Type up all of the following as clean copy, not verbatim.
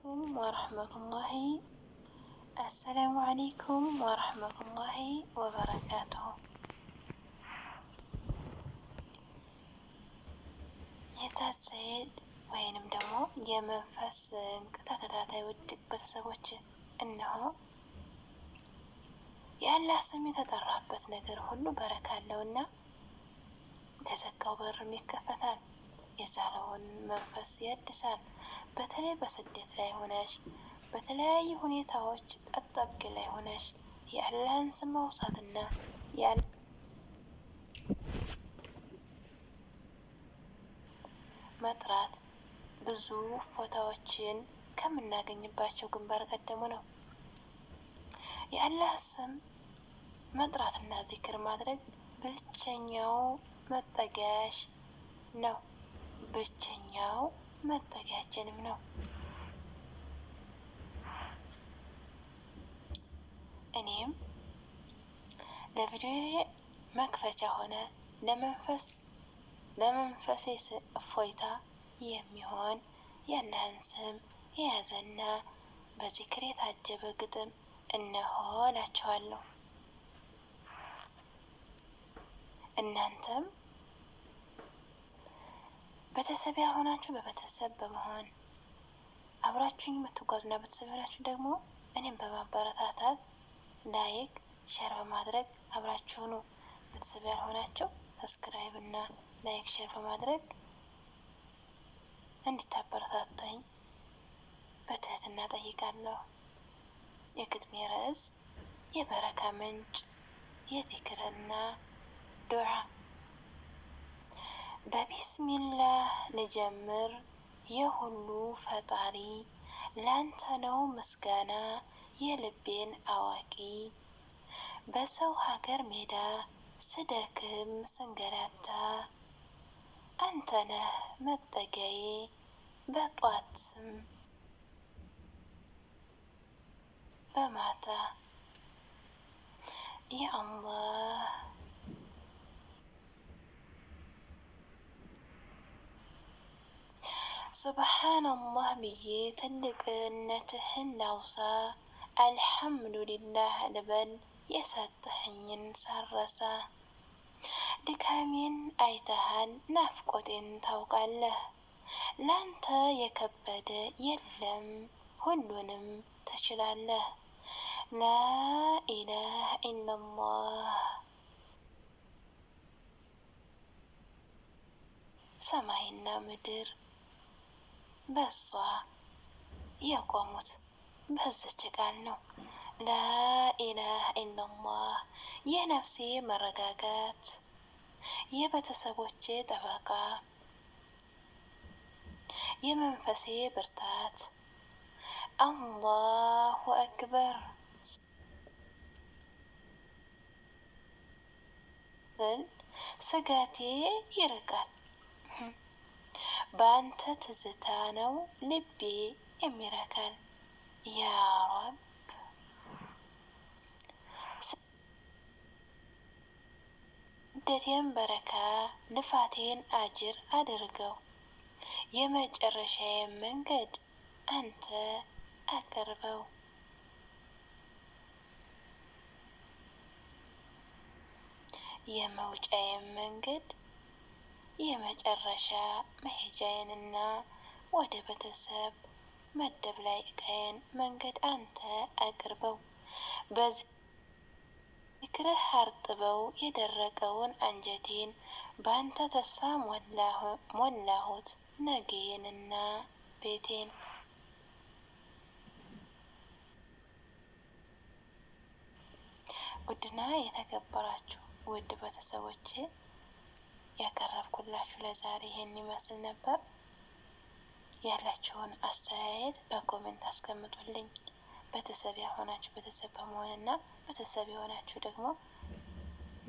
عليكم ورحمة الله السلام عليكم ورحمة الله وبركاته የታድ ሰይድ ወይንም ደግሞ የመንፈስ ተከታታይ ውድ ቤተሰቦች እነሆ የአላህ ስም የተጠራበት ነገር ሁሉ በረካ አለውና የተዘጋው በርም ይከፈታል፣ የዛለውን መንፈስ ያድሳል። በተለይ በስደት ላይ ሆነሽ በተለያዩ ሁኔታዎች አጣብቂ ላይ ሆነሽ የአላህን ስም ማውሳትና መጥራት ብዙ ፎታዎችን ከምናገኝባቸው ግንባር ቀደሙ ነው። የአላህ ስም መጥራትና ዚክር ማድረግ ብቸኛው መጠጊያሽ ነው፣ ብቸኛው መጠጊያችንም ነው። እኔም ለቪዲዮ መክፈቻ ሆነ ለመንፈሴ እፎይታ የሚሆን የአላህን ስም የያዘና በዚክር የታጀበ ግጥም እነሆ እላችኋለሁ። እናንተም ቤተሰብ ያልሆናችሁ በቤተሰብ በመሆን አብራችሁኝ የምትጓዙና ቤተሰብ ያላችሁ ደግሞ እኔም በማበረታታት ላይክ ሼር በማድረግ አብራችሁኑ። ቤተሰብ ያልሆናችሁ ሰብስክራይብ እና ላይክ ሼር በማድረግ እንድታበረታቱኝ በትህትና ጠይቃለሁ። የግጥሜ ርዕስ የበረካ ምንጭ የዚክርና ዱዓ። በቢስሚላህ ልጀምር የሁሉ ፈጣሪ ላንተ ነው ምስጋና የልቤን አዋቂ። በሰው ሀገር ሜዳ ስደክም ስንገላታ አንተ ነህ መጠጊያዬ በጧትም በማታ። ያ አላህ ሱብሓነላህ ብዬ ትልቅነትህን ላውሳ፣ አልሐምዱሊላህ ልበል የሰጠኸኝን ሳረሳ። ድካሜን አይተሃል ናፍቆቴን ታውቃለህ፣ ላንተ የከበደ የለም ሁሉንም ትችላለህ። ላኢላህ ኢለላህ። ሰማይና ምድር በሷ የቆሙት በዚች ቃል ነው። ላኢላህ ኢለላህ የነፍሴ መረጋጋት የቤተሰቦቼ ጠበቃ የመንፈሴ ብርታት። አላሁ አክበር ስል ስጋቴ ይርቃል። በአንተ ትዝታ ነው ልቤ የሚረካል። ያ ረብ ስደቴን በረካ ልፋቴን አጅር አድርገው፣ የመጨረሻዬን መንገድ አንተ አቅርበው። የመውጫዬን መንገድ የመጨረሻ መሄጃዬንና ወደ ቤተሰብ መደብ ላይ እቃዬን መንገድ አንተ አቅርበው። በዚክርህ አርጥበው የደረቀውን አንጀቴን፣ በአንተ ተስፋ ሞላሁት ነገዬንና ቤቴን። ውድና የተከበራችሁ ውድ ቤተሰቦቼ ያቀረብኩላችሁ ለዛሬ ይሄን ይመስል ነበር። ያላችሁን አስተያየት በኮሜንት አስቀምጡልኝ። ቤተሰብ ያልሆናችሁ ቤተሰብ በመሆንና ቤተሰብ የሆናችሁ ደግሞ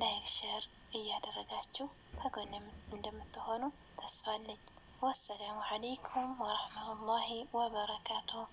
ላይክ ሼር እያደረጋችሁ ከጎን እንደምትሆኑ ተስፋ አለኝ። ወሰላሙ አለይኩም ወረህመቱላሂ ወበረካቱሁ።